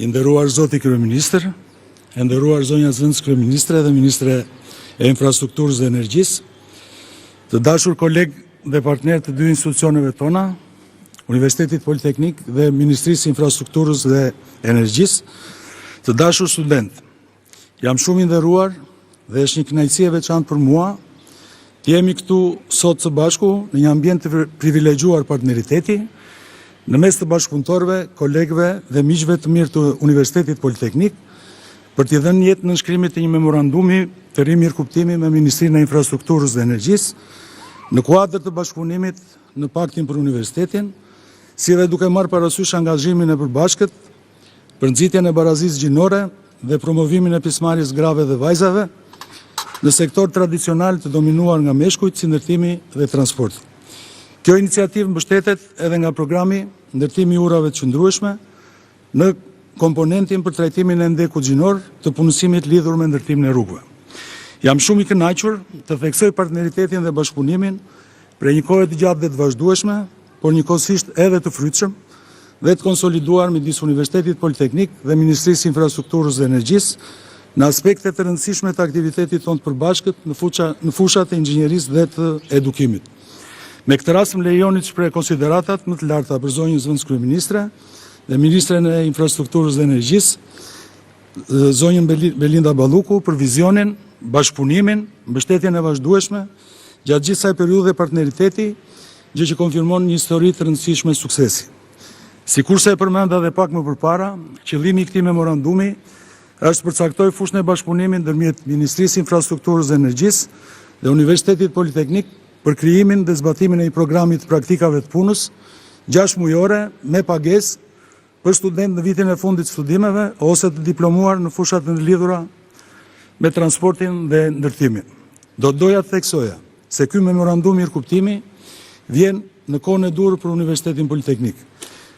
I nderuar Zoti Kryeministër, e nderuar zonja Zëndës Kryeministre dhe Ministre e Infrastrukturës dhe Energjisë, të dashur kolegë dhe partnerë të dy institucioneve tona, Universitetit Politeknik dhe Ministrisë së Infrastrukturës dhe Energjisë, të dashur studentë. Jam shumë i nderuar dhe është një kënaqësi e veçantë për mua të jemi këtu sot së bashku në një ambient të privilegjuar partneriteti, në mes të bashkëpunëtorëve, kolegëve dhe miqve të mirë të Universitetit Politeknik, për t'i dhënë jetë në nënshkrimit të një memorandumi të ri mirëkuptimi me Ministrinë e Infrastrukturës dhe Energjisë, në kuadër të bashkëpunimit në Paktin për Universitetin, si dhe duke marrë parasysh angazhimin e përbashkët për nxitjen e barazisë gjinore dhe promovimin e pjesëmarrjes grave dhe vajzave në sektor tradicional të dominuar nga meshkujt, si ndërtimi dhe transporti. Kjo iniciativë mbështetet edhe nga programi ndërtimi i urave të qëndrueshme në komponentin për trajtimin e ndekut gjinor të punësimit lidhur me ndërtimin e rrugëve. Jam shumë i kënaqur të theksoj partneritetin dhe bashkëpunimin për një kohë të gjatë dhe të vazhdueshme, por njëkohësisht edhe të frytshëm dhe të konsoliduar midis Universitetit Politeknik dhe Ministrisë së Infrastrukturës dhe Energjisë në aspekte të rëndësishme të aktivitetit tonë të përbashkët në fushat e inxhinierisë dhe të edukimit. Me këtë rast më lejoni të shpreh konsideratat më të larta për zonjën Zëndës Kryeministre dhe Ministren e Infrastrukturës dhe Energjisë, zonjën Belinda Balluku, për vizionin, bashkëpunimin, mbështetjen e vazhdueshme gjatë gjithë kësaj periudhe partneriteti, gjë që konfirmon një histori të rëndësishme suksesi. Sikurse e përmenda edhe pak më përpara, qëllimi i këtij memorandumi është përcaktoj fushën e bashkëpunimit ndërmjet Ministrisë së Infrastrukturës dhe Energjisë dhe Universitetit Politeknik për krijimin dhe zbatimin e një programi të praktikave të punës 6 mujore me pagesë për studentë në vitin e fundit të studimeve ose të diplomuar në fushat e lidhura me transportin dhe ndërtimin. Do doja të theksoja se ky memorandum mirëkuptimi vjen në kohën e dur për Universitetin Politeknik,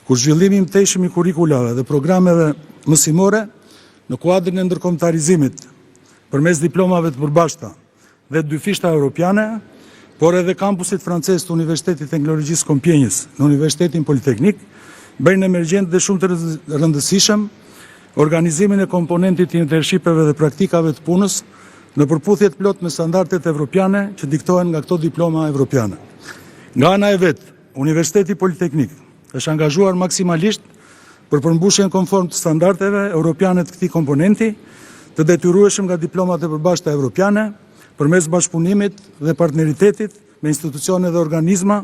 kur zhvillimi i mëtejshëm i kurrikulave dhe programeve mësimore në kuadrin e ndërkombëtarizimit përmes diplomave të përbashkëta dhe dy fishta europiane, por edhe kampusit francez të Universitetit Teknologjisë Kompjenjës në Universitetin Politeknik, bëjnë emergjent dhe shumë të rëndësishëm organizimin e komponentit të internshipeve dhe praktikave të punës në përputhje të plot me standardet evropiane që diktohen nga këto diploma evropiane. Nga ana e vet, Universiteti Politeknik është angazhuar maksimalisht për përmbushjen konform të standardeve europiane të këtij komponenti, të detyrueshëm nga diplomat e përbashkëta evropiane, përmes bashkëpunimit dhe partneritetit me institucione dhe organizma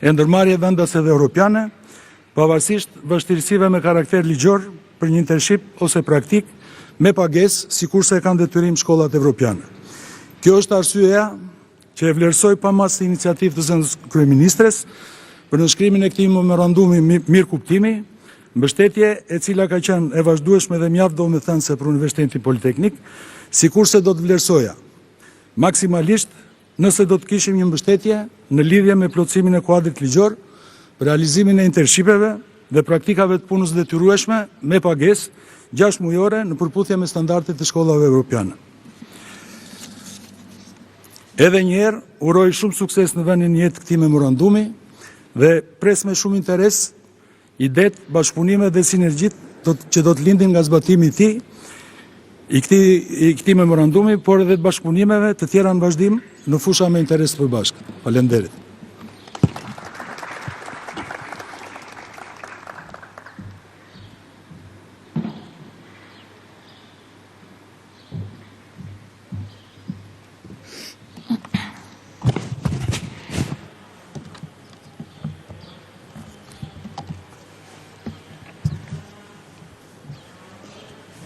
e ndërmarrje vendase dhe europiane, pavarësisht vështirësive me karakter ligjor për një internship ose praktik me pagesë, sikurse e kanë detyrim shkollat evropiane. Kjo është arsyeja që e vlerësoj pamas iniciativë të Zëndës Kryeministres për nënshkrimin e këtij memorandumi mirëkuptimi, mbështetje e cila ka qenë e vazhdueshme dhe mjaft domethënëse për Universitetin Politeknik, sikurse do të vlerësoja maksimalisht nëse do të kishim një mbështetje në lidhje me plotësimin e kuadrit ligjor për realizimin e internshipeve dhe praktikave të punës detyrueshme me pagesë 6 mujore në përputhje me standardet e shkollave evropiane. Edhe një herë uroj shumë sukses në vendin jetë këtij memorandumi dhe pres me shumë interes idetë, bashkëpunime dhe sinergjitë që do të lindin nga zbatimi i tij i këtij memorandumi, por edhe të bashkëpunimeve të tjera në vazhdim në fusha me interes të përbashkët. Faleminderit.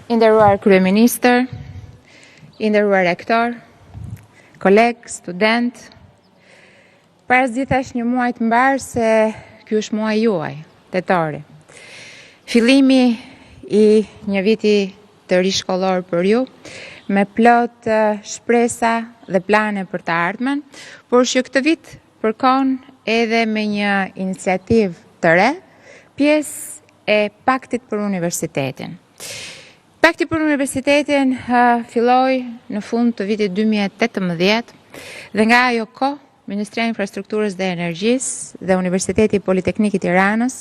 I nderuar kryeministër, i nderuar rektor, kolegë, student, para gjithash një muaj të mbar se ky është muaji juaj, tetori. Fillimi i një viti të ri shkollor për ju, me plot shpresa dhe plane për të ardhmen, por që këtë vit përkon edhe me një iniciativë të re, pjesë e Paktit për Universitetin. Pakti për Universitetin filloi në fund të vitit 2018 dhe nga ajo kohë Ministria e Infrastrukturës dhe Energjisë dhe Universiteti Politeknik i Tiranës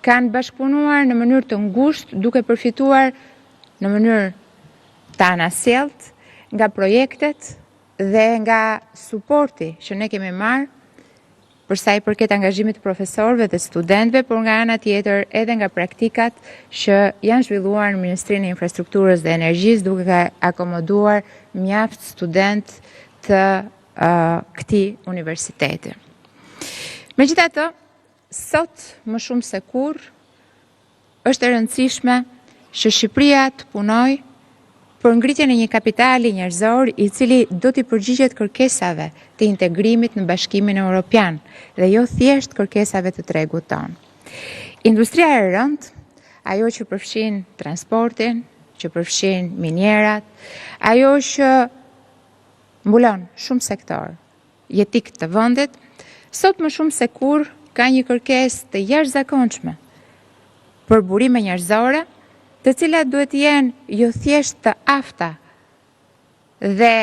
kanë bashkëpunuar në mënyrë të ngushtë duke përfituar në mënyrë të anasjellët nga projektet dhe nga suporti që ne kemi marrë për sa i përket angazhimit të profesorëve dhe studentëve, por nga ana tjetër edhe nga praktikat që janë zhvilluar në Ministrinë e Infrastrukturës dhe Energjisë duke akomoduar mjaft student të këtij universiteti. Megjithatë, sot më shumë se kurrë është e rëndësishme që Shqipëria të punojë për ngritjen e një kapitali njerëzor i cili do t'i përgjigjet kërkesave të integrimit në Bashkimin Evropian dhe jo thjesht kërkesave të tregut tonë. Industria e rëndë, ajo që përfshin transportin, që përfshin minierat, ajo që mbulon shumë sektor jetik të vendit, sot më shumë se kurrë ka një kërkesë të jashtëzakonshme për burime njerëzore, të cilat duhet jenë jo thjesht të afta dhe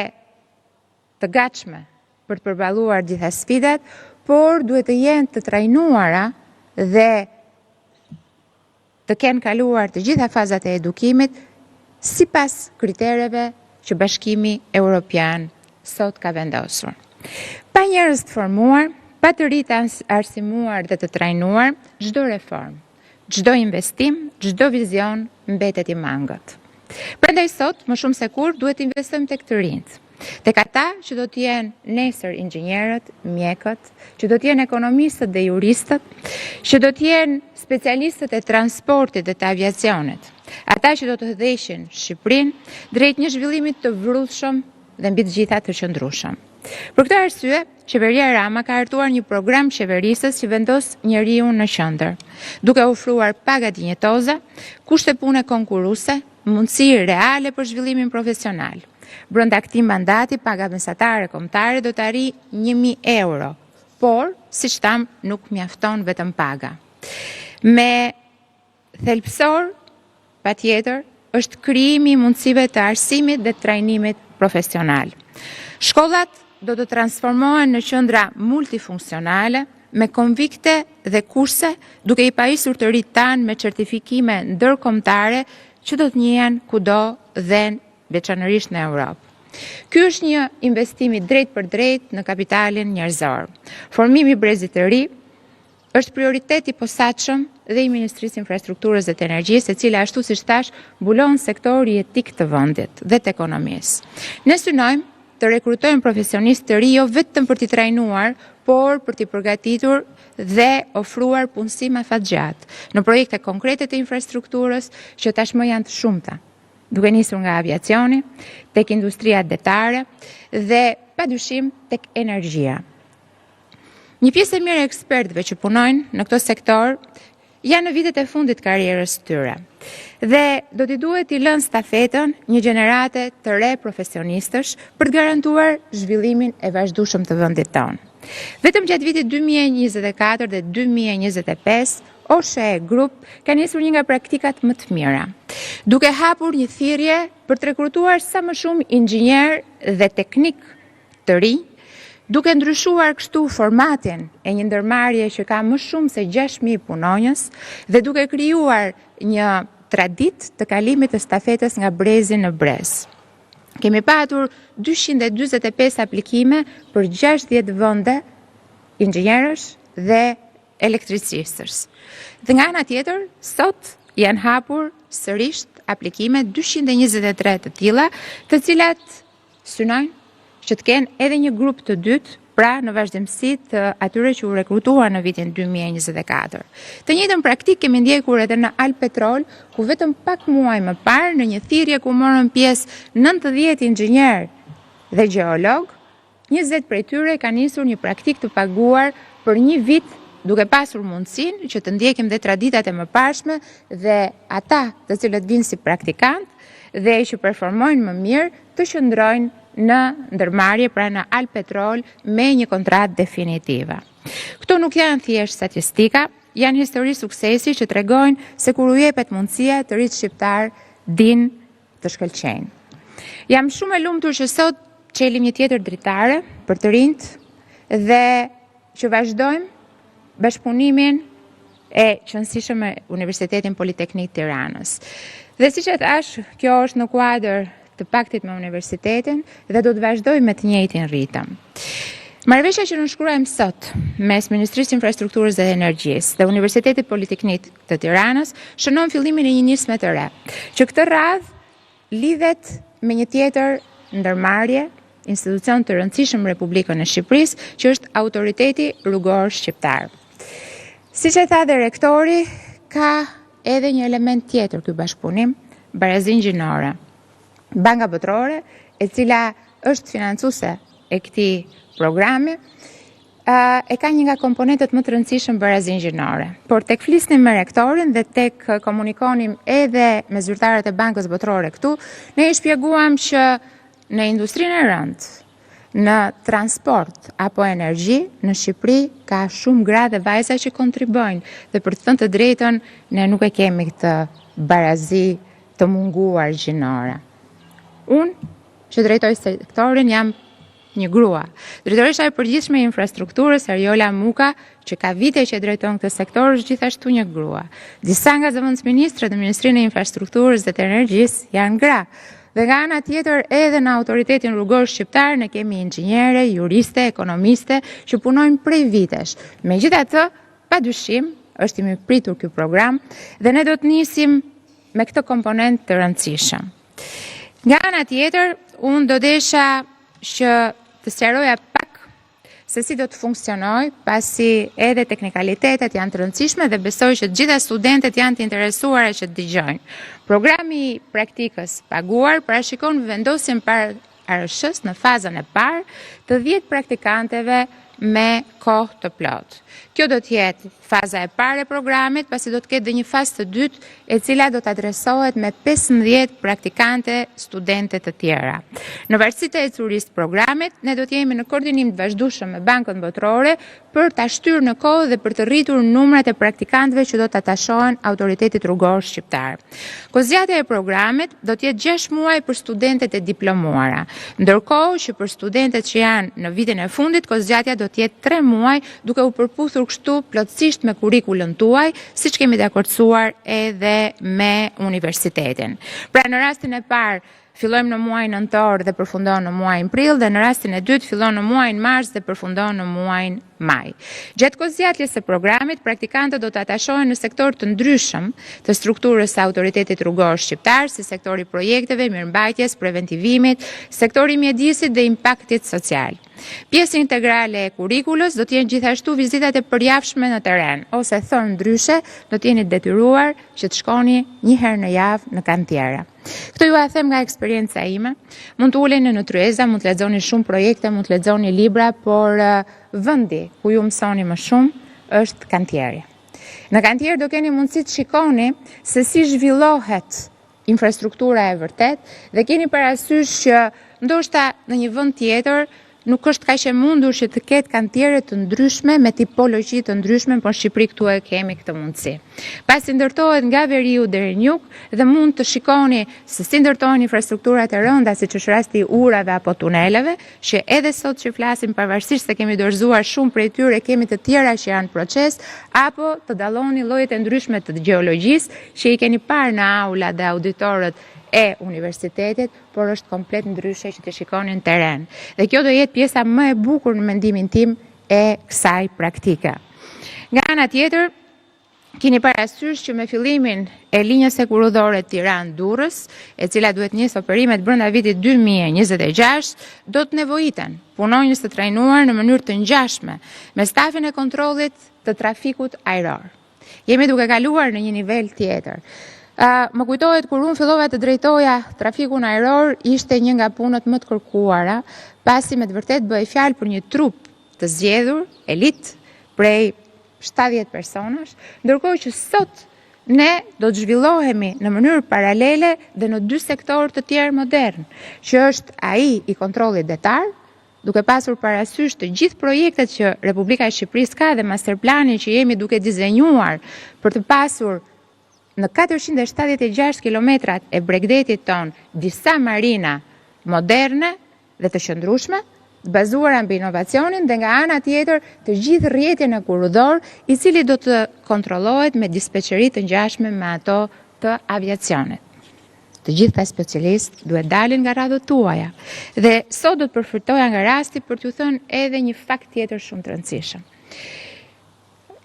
të gatshme për të përballuar gjitha sfidat, por duhet të jenë të trajnuara dhe të kenë kaluar të gjitha fazat e edukimit sipas kritereve që Bashkimi Evropian sot ka vendosur. Pa njerëz të formuar, pa të rinj të arsimuar dhe të trajnuar, çdo reformë, çdo investim, çdo vizion mbetet i mangët. Prandaj sot, më shumë se kurrë, duhet të investojmë tek të rinjt. Tek ata që do të jenë nesër inxhinierët, mjekët, që do të jenë ekonomistët dhe juristët, që do të jenë specialistët e transportit dhe të aviacionit. Ata që do të dheshin Shqipërinë drejt një zhvillimi të vrrullshëm dhe mbi të gjitha të qëndrueshëm. Për këtë arsye, qeveria Rama ka hartuar një program qeverisës që vendos njeriu në qendër, duke ofruar paga dinjetoze, kushte pune konkurruese, mundësi reale për zhvillimin profesional. Brenda këtij mandati, paga mesatare kombëtare do të arrijë 1.000 euro, por, siç tham, nuk mjafton vetëm paga. Me thelbësor, patjetër, është krijimi i mundësive të arsimit dhe trajnimit profesional. Shkollat do të transformohen në qendra multifunksionale me konvikte dhe kurse, duke i pajisur të rinjt tanë me certifikime ndërkombëtare që do të njihen kudo dhe veçanërisht në Europë. Ky është një investim i drejt për drejt në kapitalin njerëzor. Formimi i brezit të ri është prioritet i posaçëm dhe i Ministrisë Infrastrukturës dhe të Energjisë, e cila ashtu siç thash mbulon sektori jetik të vendit dhe të ekonomisë. Ne synojmë të rekrutojmë profesionistë të ri jo vetëm për t'i trajnuar, por për t'i përgatitur dhe ofruar punësi afatgjatë në projekte konkrete të infrastrukturës që tashmë janë të shumta, duke nisur nga aviacioni, tek industria detare dhe padyshim tek energjia. Një pjesë e mirë e ekspertëve që punojnë në këtë sektor janë në vitet e fundit karrierës së tyre dhe do t'i duhet t'i lënë stafetën një gjenerate të re profesionistësh për të garantuar zhvillimin e vazhdueshëm të vendit tonë. Vetëm gjatë vitit 2024 dhe 2025, OSHE Group ka nisur një nga praktikat më të mira, duke hapur një thirrje për të rekrutuar sa më shumë inxhinier dhe teknik të rinj, duke ndryshuar kështu formatin e një ndërmarrje që ka më shumë se 6.000 punonjës dhe duke krijuar një traditë të kalimit të stafetës nga brezi në brez. Kemi patur 245 aplikime për 60 vende inxhinierësh dhe elektricistësh. Dhe nga ana tjetër, sot janë hapur sërish aplikime 223 të tilla, të cilat synojnë që të kenë edhe një grup të dytë, pra në vazhdimsi të atyre që u rekrutuar në vitin 2024. Të njëjtën praktikë kemi ndjekur edhe në Alpetrol, ku vetëm pak muaj më parë në një thirrje ku morën pjesë 90 inxhinier dhe gjeolog, 20 prej tyre kanë nisur një praktikë të paguar për një vit, duke pasur mundësinë që të ndjekim dhe traditat e mëparshme dhe ata të cilët vinë si praktikant dhe që performojnë më mirë të qëndrojnë në ndërmarrje, pra në Alpetrol, me një kontratë definitive. Këto nuk janë thjesht statistika, janë histori suksesi që tregojnë se kur u jepet mundësia, të rinjt shqiptar dinë të shkëlqejnë. Jam shumë e lumtur që sot çelim një tjetër dritare për të rinjt dhe që vazhdojmë bashkëpunimin e qëndësishëm me Universitetin Politeknik Tiranës. Dhe si që thash, kjo është në kuadër të paktit me universitetin dhe do të vazhdoj me të njëjtin ritëm. Marrëveshja që nënshkruajmë sot mes Ministrisë Infrastrukturës dhe Energjisë dhe Universitetit Politeknik të Tiranës shënon fillimin e një nisme të re, që këtë radhë lidhet me një tjetër ndërmarrje, institucion të rëndësishëm Republikën e Shqipërisë, që është Autoriteti Rrugor Shqiptar. Siç e tha dhe rektori, ka edhe një element tjetër ky bashkëpunim, barazinë gjinore. Banka Botërore, e cila është financuese e këtij programi, e ka një nga komponentët më të rëndësishëm barazinë gjinore. Por tek flisnim me rektorin dhe tek komunikonim edhe me zyrtarët e Bankës Botërore këtu, ne i shpjeguam që në industrinë e rëndë, në transport apo energji, në Shqipëri ka shumë gra dhe vajza që kontribojnë dhe për të thënë të drejtën ne nuk e kemi këtë barazi të munguar gjinore. Unë, që drejtoj sektorin, jam një grua. Drejtoresha e përgjithshme e infrastrukturës, Ariola Muka, që ka vite që drejton këtë sektor, është gjithashtu një grua. Disa nga zëvendësministrat e Ministrinë e Infrastrukturës dhe të Energjisë janë gra. Dhe nga ana tjetër edhe në Autoritetin Rrugor Shqiptar ne kemi inxhiniere, juriste, ekonomiste që punojnë prej vitesh. Megjithatë, padyshim, është i pritur ky program dhe ne do të nisim me këtë komponent të rëndësishëm. Nga ana tjetër, unë do desha që të sqaroja pak se si do të funksionoj, pasi edhe teknikalitetet janë të rëndësishme dhe besoj që gjitha studentët janë të interesuara që të dëgjojnë. Programi i praktikës paguar parashikon vendosjen para ARSH-s në fazën e parë të 10 praktikanteve me kohë të plotë. Kjo do të jetë faza e parë e programit, pasi do të ketë dhe një fazë të dytë e cila do të adresohet me 15 praktikante studente të tjera. Në varësi të ecurisë të programit, ne do të jemi në koordinim të vazhdueshëm me Bankën Botërore për ta shtyrë në kohë dhe për të rritur numrat e praktikantëve që do të atashohen Autoritetit Rrugor Shqiptar. Kozjatja e programit do të jetë 6 muaj për studentët e diplomuara, ndërkohë që për studentët që janë në vitin e fundit, kozjatja do të jetë 3 muaj, duke u përputhur kështu plotësisht me kurrikulën tuaj, siç kemi dakordsuar edhe me universitetin. Pra në rastin e parë fillojmë në muajin nëntor dhe përfundon në muajin prill dhe në rastin e dytë fillon në muajin mars dhe përfundon në muajin maj. Gjatë kozjatjes së programit, praktikantët do të atashohen në sektor të ndryshëm të strukturës së Autoritetit Rrugor Shqiptar, si sektori projekteve, mirëmbajtjes, preventivimit, sektori mjedisit dhe impaktit social. Pjesë integrale e kurrikulës do të jenë gjithashtu vizitat e përjavshme në teren, ose thënë ndryshe, do të jeni detyruar që të shkoni një herë në javë në kantiera. Këto ju a them nga eksperienca ime. Mund të uleni në tryeza, mund të lexoni shumë projekte, mund të lexoni libra, por vendi ku ju mësoni më shumë është kantieri. Në kantier do keni mundësi të shikoni se si zhvillohet infrastruktura e vërtet dhe keni parasysh që ndoshta në një vend tjetër nuk është kaq e mundur që të ketë kantiere të ndryshme me tipologji të ndryshme, por në Shqipëri këtu e kemi këtë mundësi. Pasi ndërtohet nga veriu deri në jug dhe mund të shikoni se si ndërtohen infrastrukturat e rënda, siç është rasti i urave apo tuneleve, që edhe sot që flasim pavarësisht se kemi dorëzuar shumë prej tyre, kemi të tjera që janë proces, apo të dalloni llojet e ndryshme të gjeologjisë që i keni parë në aula dhe auditorët e universitetit, por është komplet ndryshe që të shikoni në teren. Dhe kjo do jetë pjesa më e bukur në mendimin tim e kësaj praktike. Nga ana tjetër, keni parasysh që me fillimin e linjës hekurudhore Tiranë-Durrës, e cila duhet njësë operimet brenda vitit 2026, do të nevojiten punonjës të trajnuar në mënyrë të ngjashme me stafin e kontrollit të trafikut ajror. Jemi duke kaluar në një nivel tjetër. Më kujtohet kur unë fillova të drejtoja trafikun ajror, ishte një nga punët më të kërkuara, pasi me të vërtet bëhej fjalë për një trup të zgjedhur, elit, prej 70 personash, ndërkohë që sot ne do të zhvillohemi në mënyrë paralele dhe në 2 sektorë të tjerë modern, që është ai i kontrollit detar, duke pasur parasysh të gjithë projektet që Republika e Shqipërisë ka dhe masterplanin që jemi duke dizenjuar për të pasur në 476 kilometrat e bregdetit ton disa marina moderne dhe të qëndrueshme, bazuara mbi inovacionin dhe nga ana tjetër të gjithë rrjetin e kurudor i cili do të kontrollohet me dispečeri të ngjashme me ato të aviacionit. Të gjitha specialistë duhet dalin nga radhët tuaja. Dhe sot do të përfitoja nga rasti për t'ju thënë edhe një fakt tjetër shumë të rëndësishëm.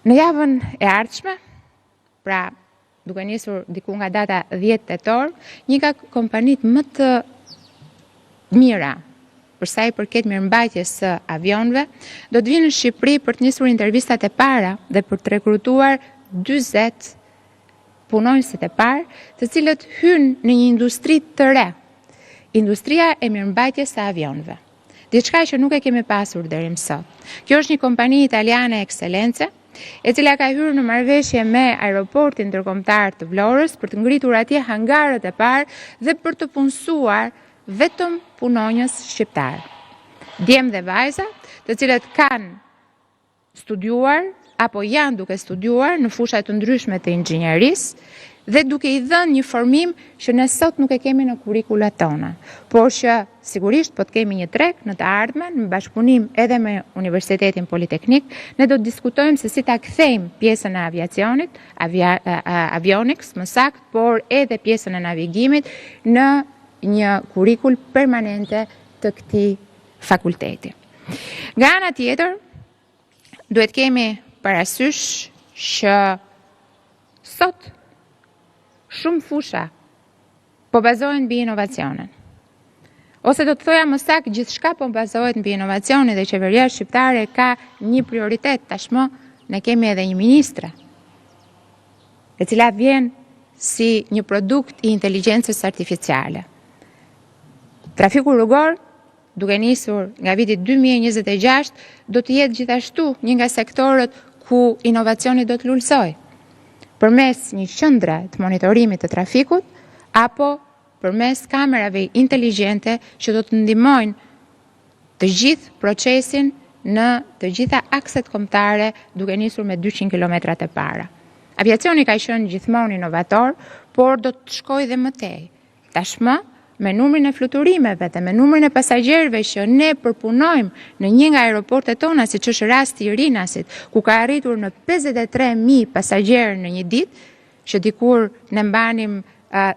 Në javën e ardhshme, pra duke nisur diku nga data 10 tetor, një nga kompanitë më të mira për sa i përket mirëmbajtjes së avionëve, do të vinë në Shqipëri për të nisur intervistat e para dhe për të rekrutuar 40 punonjësit e parë, të cilët hynë në një industri të re, industria e mirëmbajtjes së avionëve. Diçka që nuk e kemi pasur deri më sot. Kjo është një kompani italiane ekscelence, e cila ka hyrë në marrëveshje me aeroportin ndërkombëtar të Vlorës për të ngritur atje hangarët e parë dhe për të punësuar vetëm punonjës shqiptar. Djemë dhe vajza, të cilët kanë studiuar apo janë duke studiuar në fusha të ndryshme të inxhinierisë dhe duke i dhënë një formim që ne sot nuk e kemi në kurrikulat tona, por që sigurisht po të kemi një treg në të ardhmen në bashkëpunim edhe me Universitetin Politeknik, ne do të diskutojmë se si ta kthejmë pjesën e aviacionit, avionics më saktë, por edhe pjesën e navigimit në një kurrikul permanente të këtij fakulteti. Nga ana tjetër, duhet kemi parasysh që sot shumë fusha po bazohen mbi inovacionin. Ose do të thoja më saktë, gjithçka po bazohet mbi inovacionin dhe qeveria shqiptare ka një prioritet tashmë, ne kemi edhe një ministre, e cila vjen si një produkt i inteligjencës artificiale. Trafiku rrugor, duke nisur nga viti 2026, do të jetë gjithashtu një nga sektorët ku inovacioni do të lullsoj, përmes një qendre të monitorimit të trafikut, apo përmes kamerave inteligjente që do të ndihmojnë të gjithë procesin në të gjitha akset kombëtare duke nisur me 200 kilometrat e para. Aviacioni ka qenë gjithmonë inovator, por do të shkojë dhe më tej. Tashmë, me numrin e fluturimeve dhe me numrin e pasagjerëve që ne përpunojmë në një nga aeroportet tona, siç është rasti i Rinasit, ku ka arritur në 53.000 pasagjerë në një ditë, që dikur ne mbanim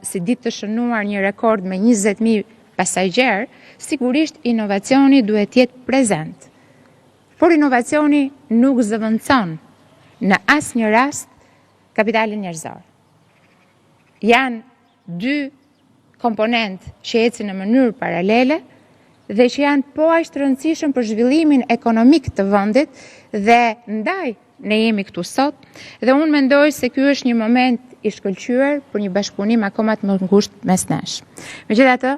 si ditë të shënuar një rekord me 20.000 pasagjerë, sigurisht inovacioni duhet jetë prezent. Por inovacioni nuk zëvendëson në asnjë rast kapitalin njerëzor. Janë dy komponent që ecin në mënyrë paralele dhe që janë po aq të rëndësishëm për zhvillimin ekonomik të vendit dhe ndaj ne jemi këtu sot dhe unë mendoj se ky është një moment i shkëlqyer për një bashkëpunim akoma të më ngushtë mes nesh. Megjithatë,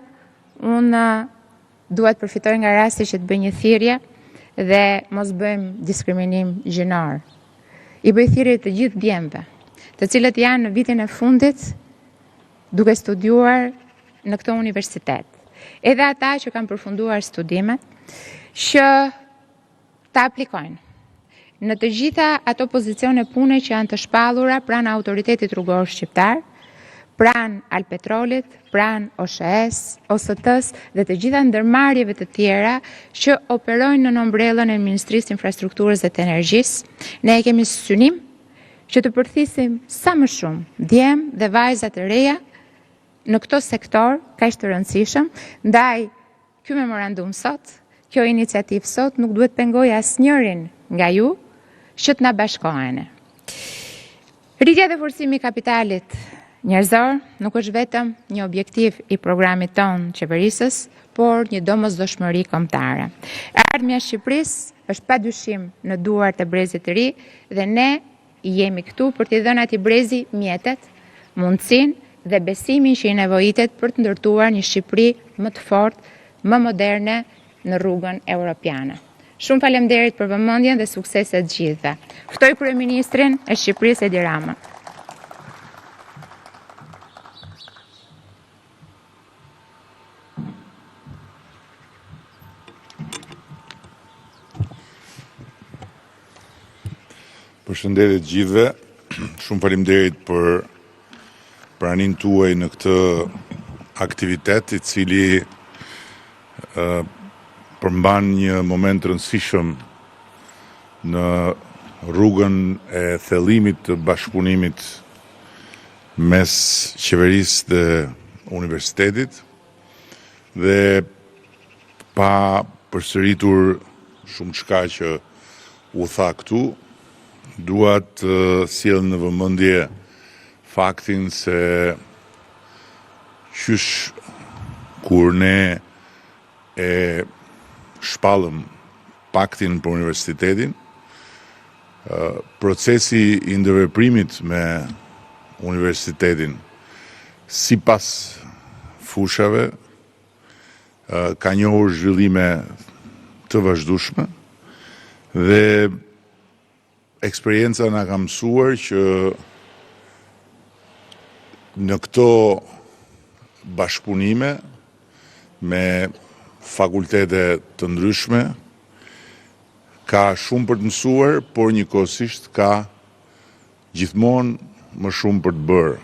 unë dua të përfitoj nga rasti që të bëj një thirrje dhe mos bëjmë diskriminim gjinor. I bëj thirrje të gjithë djemve, të cilët janë në vitin e fundit duke studiuar në këtë universitet. Edhe ata që kanë përfunduar studimet, që ta aplikojnë në të gjitha ato pozicione pune që janë të shpallura pranë autoritetit rrugor shqiptar, pranë Alpetrolit, pranë OSHE-s, OST-s dhe të gjitha ndërmarrjeve të tjera që operojnë në ombrellën e Ministrisë së Infrastrukturës dhe të Energjisë. Ne kemi synim që të përthisim sa më shumë djem dhe vajza të reja në këto sektor kaq të rëndësishëm, ndaj ky memorandum sot, kjo iniciativë sot nuk duhet pengoj asnjërin nga ju që të na bashkoheni. Rritja dhe forcimi i kapitalit njerëzor nuk është vetëm një objektiv i programit ton qeverisës, por një domosdoshmëri kombëtare. Ardhmja e Shqipërisë është padyshim në duart e brezit të ri dhe ne jemi këtu për t'i dhënë atij brezi mjetet, mundësinë dhe besimin që i nevojitet për të ndërtuar një Shqipëri më të fortë, më moderne në rrugën europiane. Shumë faleminderit për vëmendjen dhe suksese të gjithëve. Ftoj kryeministrin e Shqipërisë Edi Rama. Përshëndetje të gjithëve. Shumë faleminderit për pranin tuaj në këtë aktivitet i cili përmban një moment rëndësishëm në rrugën e thellimit të bashkëpunimit mes qeverisë dhe universitetit dhe pa përsëritur shumë çka që u tha këtu, dua të sjell në vëmendje faktin se qysh kur ne e shpallëm paktin për universitetin, procesi i ndërveprimit me universitetin sipas fushave ka njohur zhvillime të vazhdueshme dhe eksperienca na ka mësuar që në këto bashkëpunime me fakultete të ndryshme ka shumë për të mësuar, por njëkohësisht ka gjithmonë më shumë për të bërë.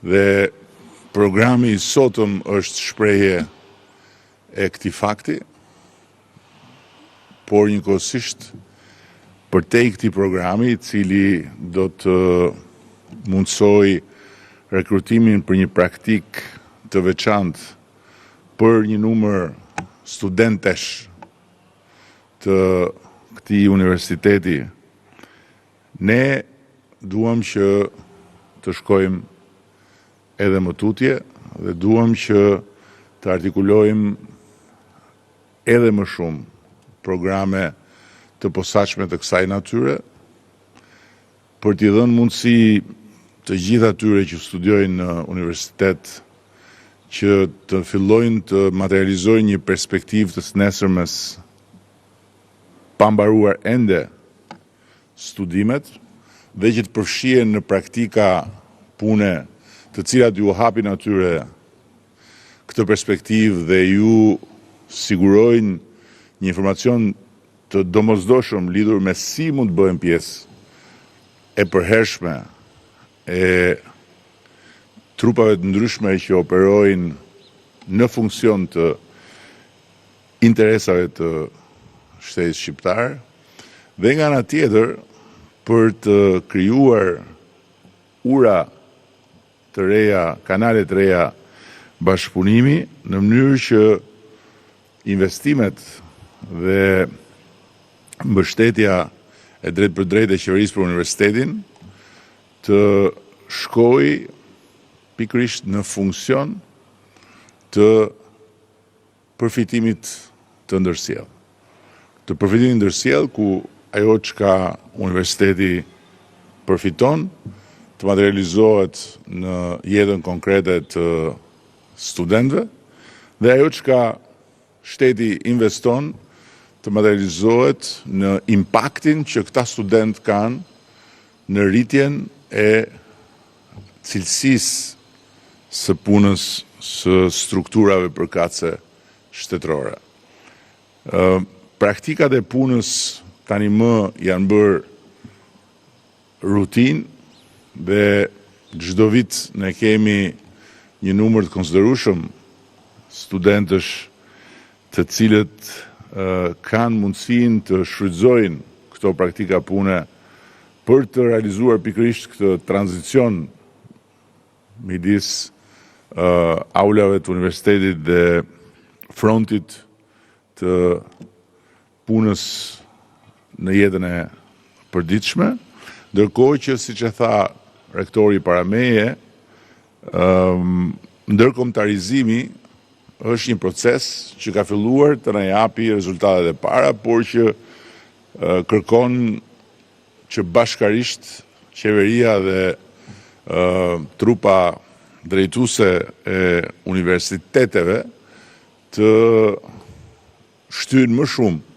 Dhe programi i sotëm është shprehje e këtij fakti, por njëkohësisht përtej këtij programi, i cili do të mundsoj rekrutimin për një praktik të veçantë për një numër studentesh të këtij universiteti, ne duam që të shkojmë edhe më tutje dhe duam që të artikulojmë edhe më shumë programe të posaçme të kësaj natyre për t'i dhënë mundësi të gjithë atyre që studiojnë në universitet që të fillojnë të materializojnë një perspektivë të nesërmes pa mbaruar ende studimet dhe që të përfshihen në praktika pune të cilat ju hapin atyre këtë perspektivë dhe ju sigurojnë një informacion të domosdoshëm lidhur me si mund të bëhen pjesë e përhershme e trupave të ndryshme që operojnë në funksion të interesave të shtetit shqiptar, dhe nga ana tjetër për të krijuar ura të reja, kanale të reja bashkëpunimi në mënyrë që investimet dhe mbështetja e drejt për drejt e qeverisë për universitetin të shkojë pikërisht në funksion të përfitimit të ndërsjellë. Të përfitimit ndërsjellë ku ajo çka universiteti përfiton të materializohet në jetën konkrete të studentëve dhe ajo çka shteti investon të materializohet në impaktin që këta studentë kanë në rritjen e cilësisë së punës së strukturave përkatëse shtetërore. Praktikat e punës tani më janë bërë rutinë dhe çdo vit ne kemi një numër të konsiderueshëm studentësh të cilët kanë mundësinë të shfrytëzojnë këto praktika pune për të realizuar pikërisht këtë tranzicion midis aulave të universitetit dhe frontit të punës në jetën e përditshme, ndërkohë që, siç e tha rektori para meje, ndërkombëtarizimi është një proces që ka filluar të na japi rezultatet e para, por që kërkon që bashkarisht qeveria dhe trupa drejtuese e universiteteve të shtyjnë më shumë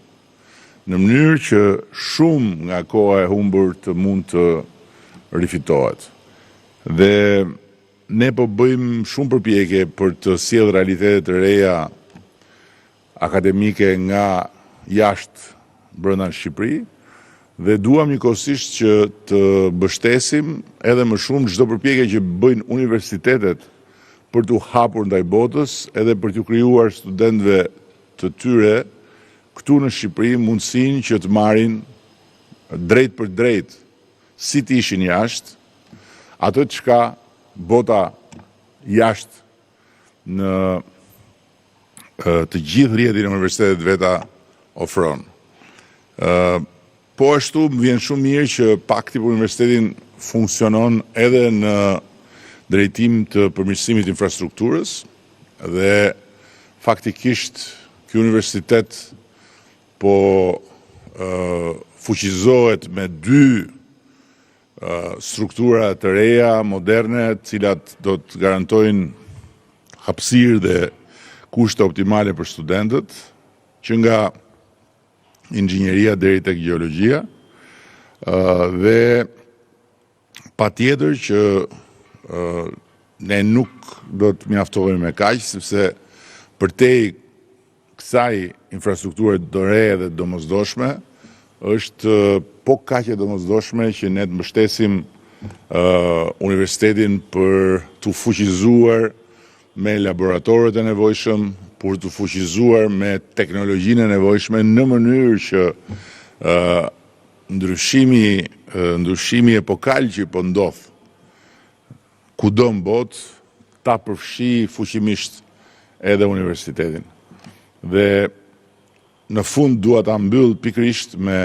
në mënyrë që shumë nga koha e humbur të mund të rifitohet. Dhe ne po bëjmë shumë përpjekje për të sjellë realitete të reja akademike nga jashtë brenda në Shqipëri dhe duam njëkohësisht që të mbështesim edhe më shumë çdo përpjekje që bëjnë universitetet për t'u hapur ndaj botës edhe për t'u krijuar studentëve të tyre këtu në Shqipëri mundësinë që të marrin drejt për drejt, si të ishin jashtë, atë çka bota jashtë në të gjithë rrjetin e universitetet veta ofron. Po ashtu më vjen shumë mirë që pakti për universitetin funksionon edhe në drejtim të përmirësimit infrastrukturës dhe faktikisht ky universitet po fuqizohet me 2 struktura të reja, moderne, të cilat do të garantojnë hapësirë dhe kushte optimale për studentët, që nga inxhinieria deri tek gjeologjia, dhe patjetër që ne nuk do të mjaftohemi me kaq, sepse përtej kësaj infrastrukture të reja dhe domosdoshme, është po kaq e domosdoshme që ne të mbështesim universitetin për të fuqizuar me laboratorët e nevojshëm, për të fuqizuar me teknologjinë e nevojshme në mënyrë që ndryshimi epokal që po ndodh kudo në botë ta përfshi fuqimisht edhe universitetin. Dhe në fund dua ta mbyll pikërisht me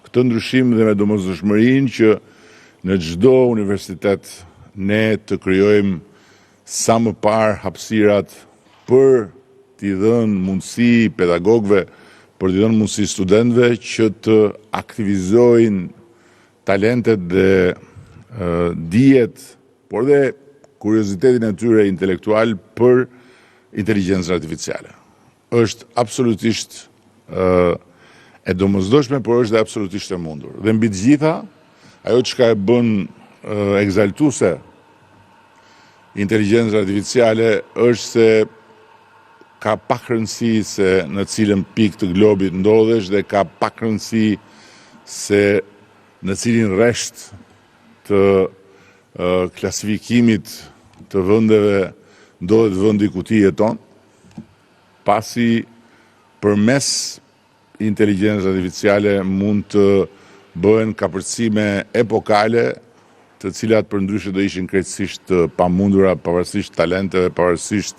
këtë ndryshim dhe me domosdoshmërinë që në çdo universitet ne të krijojmë sa më parë hapësirat për t'i dhënë mundësi pedagogëve, për t'i dhënë mundësi studentëve që të aktivizojnë talentet dhe dijet, por dhe kuriozitetin e tyre intelektual për inteligjencën artificiale. Është absolutisht e domosdoshme, por është dhe absolutisht e mundur. Dhe mbi të gjitha, ajo çka e bën egzaltuese inteligjencën artificiale është se ka pak rëndësi se në cilën pikë të globit ndodhesh dhe ka pak rëndësi se në cilin rresht të klasifikimit të vendeve ndodhet vendi ku ti jeton, pasi përmes inteligjencës artificiale mund të bëhen kapërcime epokale, të cilat përndryshe do ishin krejtësisht të pamundura, pavarësisht talenteve, pavarësisht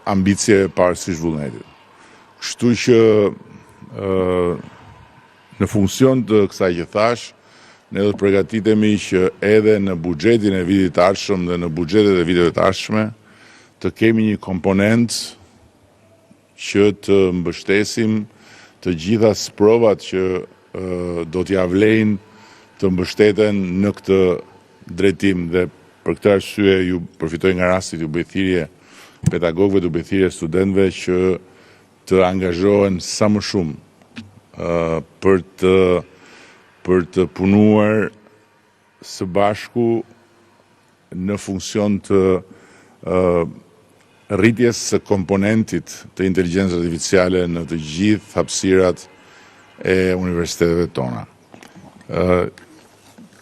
ambicjeve, pavarësisht vullnetit. Kështu që në funksion të kësaj që thash, ne do të përgatitemi që edhe në buxhetin e vitit të ardhshëm dhe në buxhetet e viteve të ardhshme të kemi një komponent që të mbështesim të gjitha sprovat që do t'ia vlejnë të mbështeten në këtë drejtim dhe për këtë arsye ju përfitoj nga rasti të bëj thirrje pedagogëve, të bëj thirrje studentëve që të angazhohen sa më shumë për të punuar së bashku në funksion të rritjes së komponentit të inteligjencës artificiale në të gjithë hapësirat e universiteteve tona.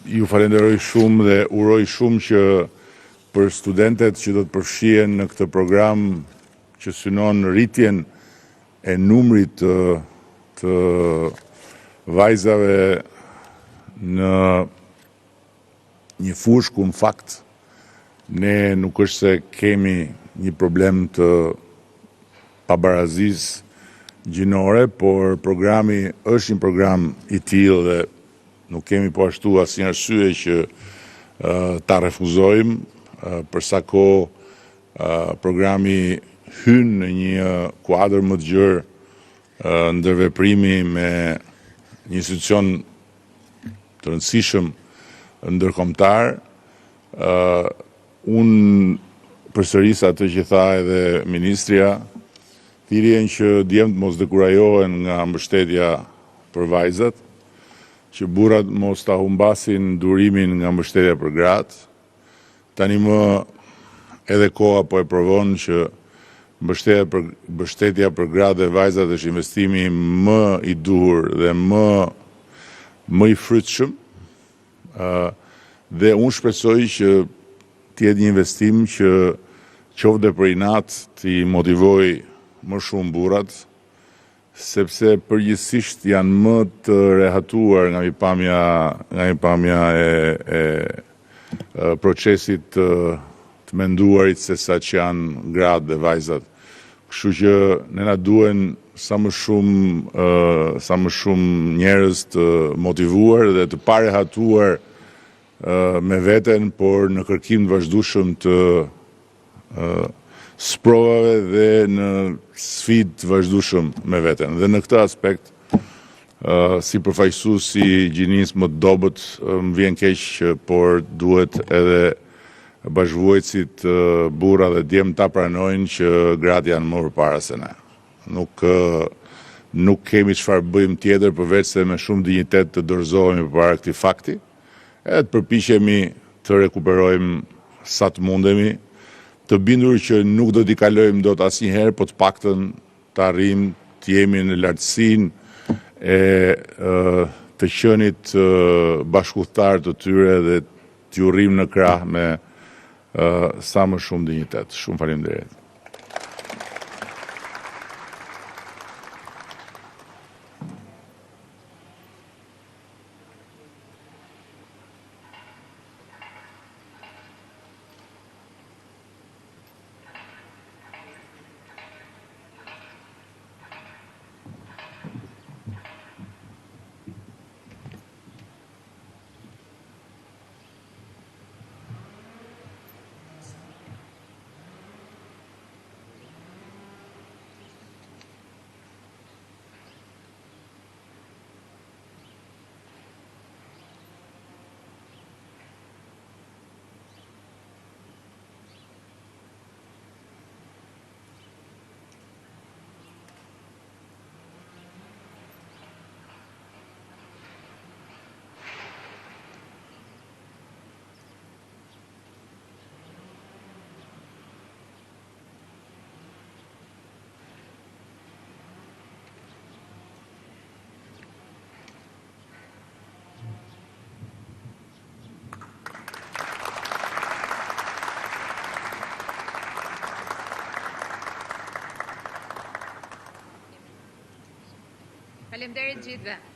Ju falenderoj shumë dhe uroj shumë që për studentet që do të përfshihen në këtë program që synon rritjen e numrit të vajzave në një fushë ku në fakt ne nuk është se kemi një problem të pabarazisë gjinore, por programi është një program i tillë dhe nuk kemi po ashtu asnjë arsye që ta refuzojmë, për sa kohë programi hyn në një kuadër më të gjerë ndërveprimi me një institucion të rëndësishëm ndërkombëtar. Unë përsëris atë që tha edhe ministria, thirrjen që djemtë mos dekurajohen nga mbështetja për vajzat, që burrat mos ta humbasin durimin nga mbështetja për gratë. Tani më edhe koha po e provon që mbështetja për gratë dhe vajzat është investimi më i duhur dhe më i frytshëm. Dhe unë shpresoj që të jetë një investim që qoftë për inat t'i motivoj më shumë burrat, sepse përgjithsisht janë më të rehatuar nga një pamja e procesit të menduarit se sa që janë gratë dhe vajzat. Kështu që ne na duhen sa më shumë njerëz të motivuar dhe të parehatuar me veten, por në kërkim të vazhdueshëm të sprovave dhe në sfidë të vazhdueshëm me veten. Dhe në këtë aspekt, si përfaqësues i gjinisë më të dobët, më vjen keq, por duhet edhe bashkëvuajtësit burra dhe djem ta pranojnë që gratë janë më përpara se ne. Nuk kemi çfarë bëjmë tjetër përveç se me shumë dinjitet të dorëzohemi përpara këtij fakti, edhe të përpiqemi të rekuperojmë sa të mundemi, të bindur që nuk do t'i kalojmë dot asnjëherë, po të paktën të arrijmë të jemi në lartësinë e të qenit bashkëudhtar të tyre dhe t'ju rrim në krah me sa më shumë dinjitet. Shumë faleminderit. Faleminderit gjithëve.